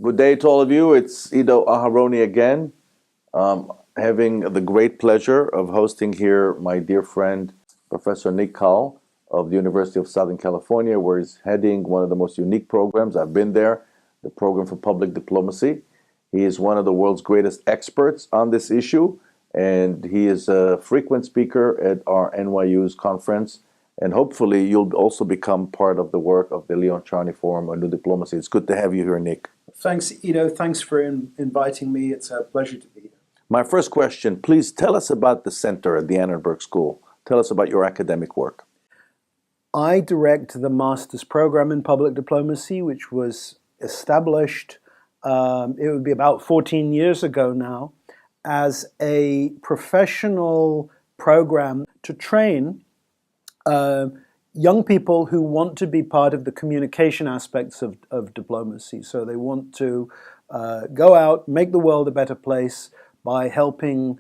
Good day to all of you. It's Ido Aharoni again, having the great pleasure of hosting here my dear friend, Professor Nick Cull of the University of Southern California, where he's heading one of the most unique programs. I've been there, the program for public diplomacy. He is one of the world's greatest experts on this issue, and he is a frequent speaker at our NYU's conference. And hopefully you'll also become part of the work of the Leon Charney Forum on New Diplomacy. It's good to have you here, Nick. Thanks, Ido. Thanks for inviting me. It's a pleasure to be here. My first question, please tell us about the center at the Annenberg School. Tell us about your academic work. I direct the master's program in public diplomacy, which was established, it would be about 14 years ago now, as a professional program to train young people who want to be part of the communication aspects of diplomacy. So they want to go out, make the world a better place by helping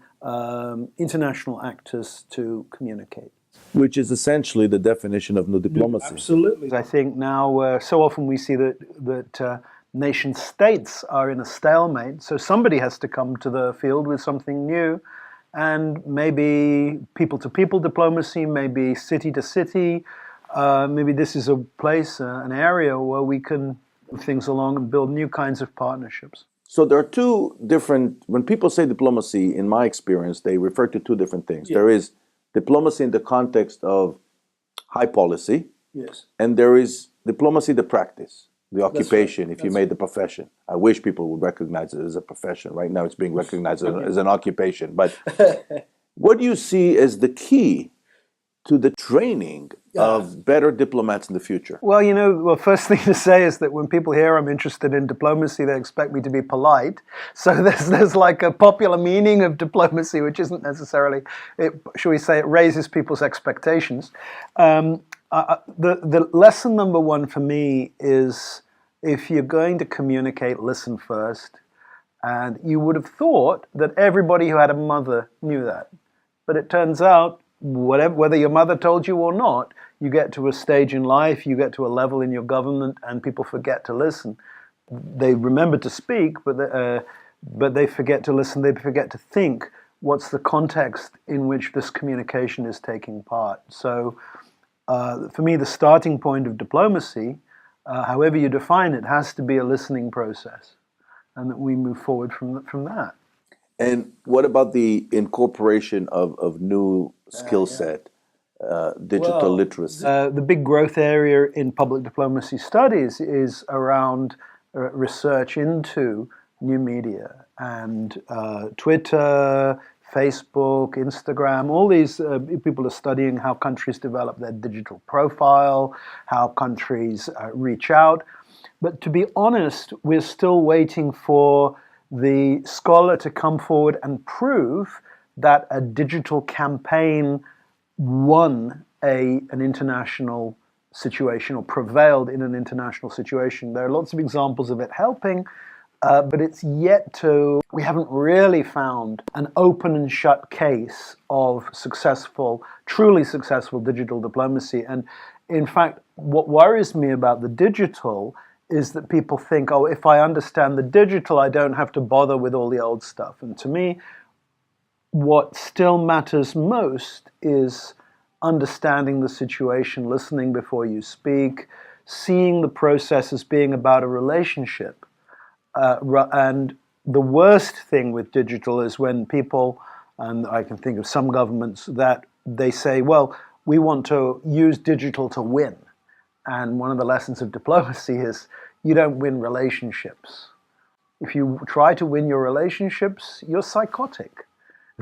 international actors to communicate. Which is essentially the definition of new diplomacy. Absolutely. I think now so often we see that nation states are in a stalemate, so somebody has to come to the field with something new. And maybe people-to-people diplomacy, maybe city-to-city, maybe this is a place, an area where we can move things along and build new kinds of partnerships. So there are two different, when people say diplomacy, in my experience, they refer to two different things. Yeah. There is diplomacy in the context of high policy, yes, and there is diplomacy, the practice. The occupation, right. If you made the profession. I wish people would recognize it as a profession. Right now it's being recognized as an occupation. But what do you see as the key to the training of better diplomats in the future? Well, first thing to say is that when people hear I'm interested in diplomacy, they expect me to be polite. So there's like a popular meaning of diplomacy, which isn't necessarily, shall we say, it raises people's expectations. The lesson number one for me is, if you're going to communicate, listen first. And you would have thought that everybody who had a mother knew that. But it turns out, whether your mother told you or not, you get to a stage in life, you get to a level in your government, and people forget to listen. They remember to speak, but they forget to listen, they forget to think. What's the context in which this communication is taking part? So, for me, the starting point of diplomacy, however you define it, has to be a listening process, and that we move forward from that. And what about the incorporation of new skill set, digital literacy? The big growth area in public diplomacy studies is around research into new media and Twitter, Facebook, Instagram, all these people are studying how countries develop their digital profile, how countries reach out. But to be honest, we're still waiting for the scholar to come forward and prove that a digital campaign won an international situation or prevailed in an international situation. There are lots of examples of it helping, but it's yet to, we haven't really found an open and shut case of successful, truly successful digital diplomacy. And in fact, what worries me about the digital is that people think, oh, if I understand the digital, I don't have to bother with all the old stuff. And to me, what still matters most is understanding the situation, listening before you speak, seeing the process as being about a relationship. And the worst thing with digital is when people, and I can think of some governments, that they say, well, we want to use digital to win. And one of the lessons of diplomacy is you don't win relationships. If you try to win your relationships, you're psychotic.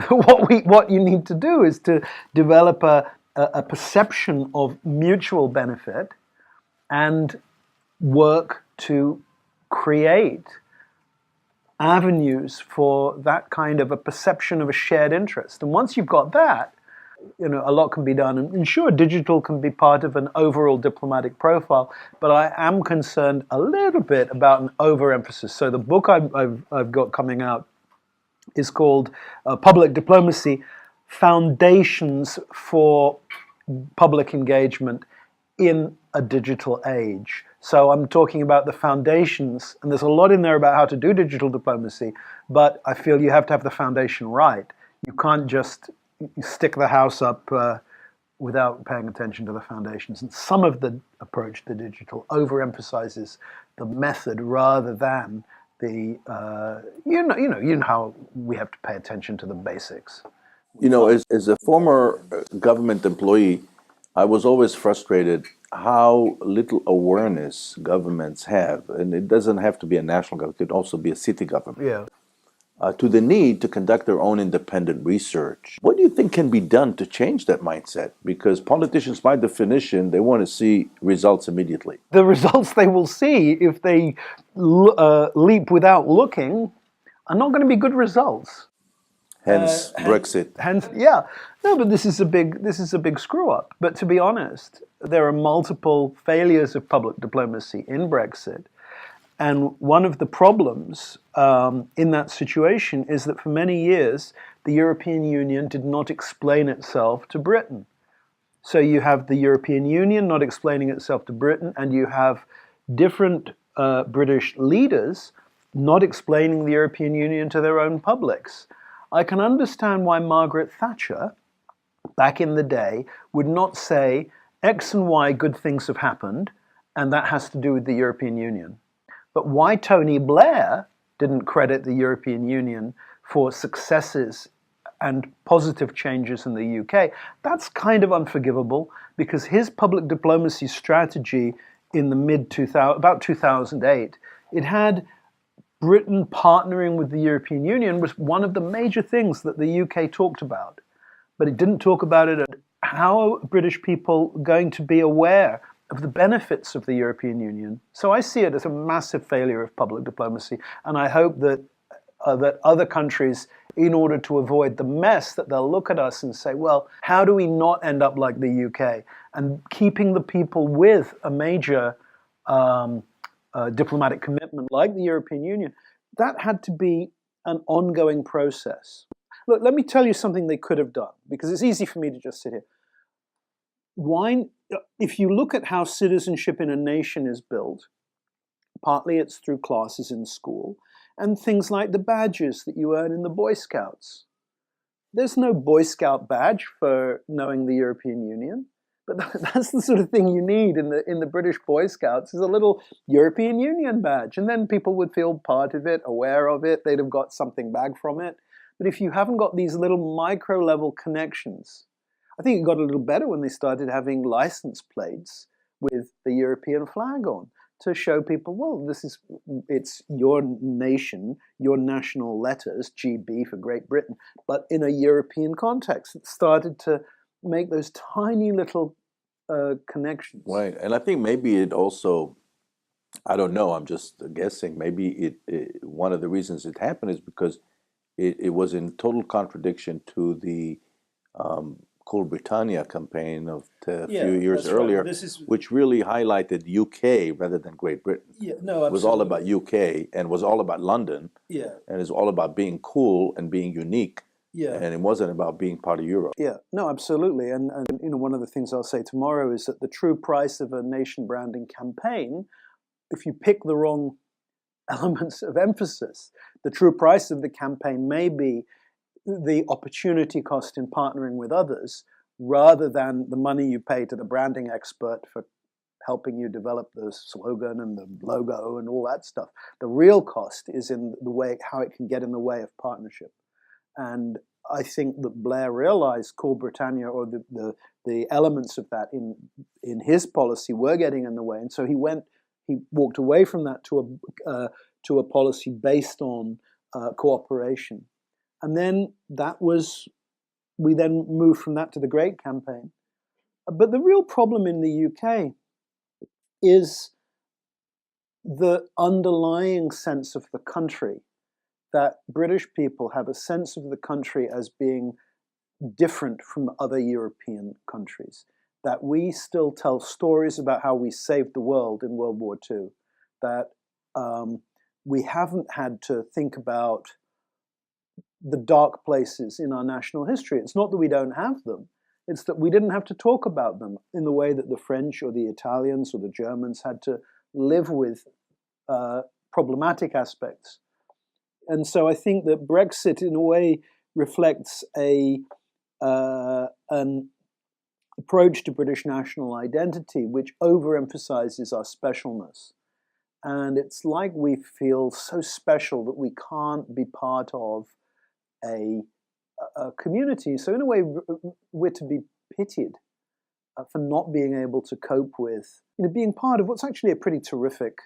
What you need to do is to develop a perception of mutual benefit and work to create avenues for that kind of a perception of a shared interest. And once you've got that, a lot can be done. And sure, digital can be part of an overall diplomatic profile, but I am concerned a little bit about an overemphasis. So the book I've got coming out is called Public Diplomacy: Foundations for Public Engagement in a digital age. So I'm talking about the foundations, and there's a lot in there about how to do digital diplomacy, but I feel you have to have the foundation right. You can't just stick the house up without paying attention to the foundations. And some of the approach to digital overemphasizes the method rather than the you know how we have to pay attention to the basics. You know, as a former government employee, I was always frustrated how little awareness governments have, and it doesn't have to be a national government, it could also be a city government, Yeah. To the need to conduct their own independent research. What do you think can be done to change that mindset? Because politicians, by definition, they want to see results immediately. The results they will see if they leap without looking are not going to be good results. Hence, Brexit. Hence, yeah, no, but this is a big screw up. But to be honest, there are multiple failures of public diplomacy in Brexit, and one of the problems in that situation is that for many years the European Union did not explain itself to Britain. So you have the European Union not explaining itself to Britain, and you have different British leaders not explaining the European Union to their own publics. I can understand why Margaret Thatcher, back in the day, would not say X and Y good things have happened, and that has to do with the European Union. But why Tony Blair didn't credit the European Union for successes and positive changes in the UK, that's kind of unforgivable, because his public diplomacy strategy in the about 2008, it had Britain partnering with the European Union was one of the major things that the UK talked about. But it didn't talk about it. How are British people going to be aware of the benefits of the European Union? So I see it as a massive failure of public diplomacy, and I hope that that other countries, in order to avoid the mess, that they'll look at us and say, well, how do we not end up like the UK? And keeping the people with a major diplomatic commitment like the European Union, that had to be an ongoing process. Look, let me tell you something they could have done, because it's easy for me to just sit here. If you look at how citizenship in a nation is built, partly it's through classes in school, and things like the badges that you earn in the Boy Scouts. There's no Boy Scout badge for knowing the European Union, but that's the sort of thing you need in the British Boy Scouts, is a little European Union badge, and then people would feel part of it, aware of it, they'd have got something back from it. But if you haven't got these little micro-level connections, I think it got a little better when they started having license plates with the European flag on, to show people, well, it's your nation, your national letters, GB for Great Britain, but in a European context. It started to make those tiny little connections. Right. And I think maybe it also, I don't know, I'm just guessing, maybe one of the reasons it happened is because it was in total contradiction to the Cool Britannia campaign of a few years earlier, which really highlighted UK rather than Great Britain. Yeah, no, absolutely. It was all about UK and was all about London. Yeah. And it's all about being cool and being unique. Yeah. And it wasn't about being part of Europe. Yeah, no, absolutely. And one of the things I'll say tomorrow is that the true price of a nation branding campaign, if you pick the wrong elements of emphasis, the true price of the campaign may be the opportunity cost in partnering with others, rather than the money you pay to the branding expert for helping you develop the slogan and the logo and all that stuff. The real cost is in the way, how it can get in the way of partnership. And I think that Blair realized Cool Britannia, or the elements of that in his policy, were getting in the way, and so he walked away from that to a policy based on cooperation. And then we then moved from that to the Great Campaign. But the real problem in the UK is the underlying sense of the country, that British people have a sense of the country as being different from other European countries, that we still tell stories about how we saved the world in World War II, that we haven't had to think about the dark places in our national history. It's not that we don't have them. It's that we didn't have to talk about them in the way that the French or the Italians or the Germans had to live with problematic aspects. And so I think that Brexit, in a way, reflects an approach to British national identity which overemphasizes our specialness. And it's like we feel so special that we can't be part of a community. So in a way, we're to be pitied for not being able to cope with, being part of what's actually a pretty terrific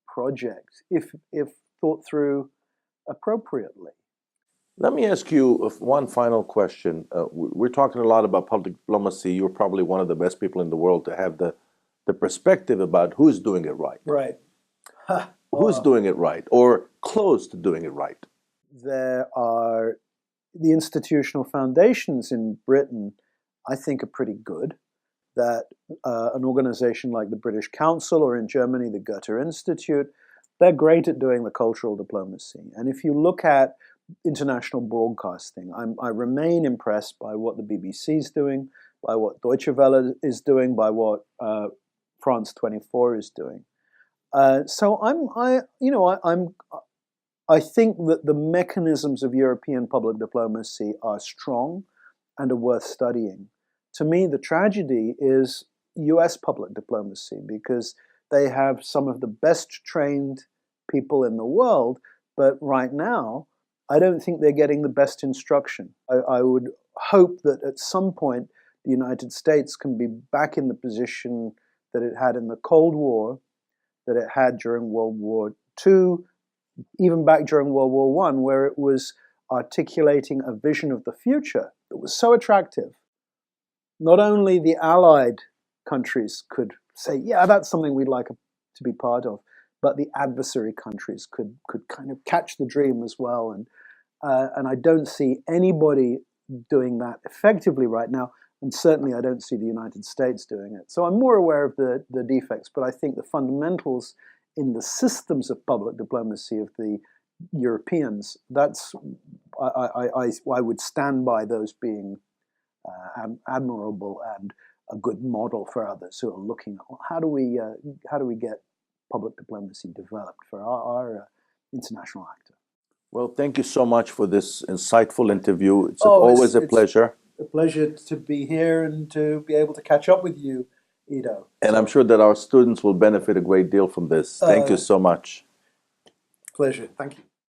project if thought through appropriately. Let me ask you one final question. We're talking a lot about public diplomacy. You're probably one of the best people in the world to have the perspective about who's doing it right. Right. Who's doing it right or close to doing it right? There are the institutional foundations in Britain, I think, are pretty good. That an organization like the British Council, or in Germany, the Goethe Institute, they're great at doing the cultural diplomacy. And if you look at international broadcasting, I remain impressed by what the BBC is doing, by what Deutsche Welle is doing, by what France 24 is doing. So I think that the mechanisms of European public diplomacy are strong and are worth studying. To me, the tragedy is US public diplomacy, because they have some of the best trained people in the world, but right now, I don't think they're getting the best instruction. I would hope that at some point, the United States can be back in the position that it had in the Cold War, that it had during World War II, even back during World War I, where it was articulating a vision of the future that was so attractive. Not only the Allied countries could say, yeah, that's something we'd like to be part of, but the adversary countries could kind of catch the dream as well. And I don't see anybody doing that effectively right now, and certainly I don't see the United States doing it. So I'm more aware of the defects, but I think the fundamentals in the systems of public diplomacy of the Europeans, I would stand by those being admirable and a good model for others who are looking at how do we get public diplomacy developed for our international actor. Well, thank you so much for this insightful interview. It's always a pleasure. A pleasure to be here and to be able to catch up with you, Ido. And I'm sure that our students will benefit a great deal from this. Thank you so much. Pleasure. Thank you.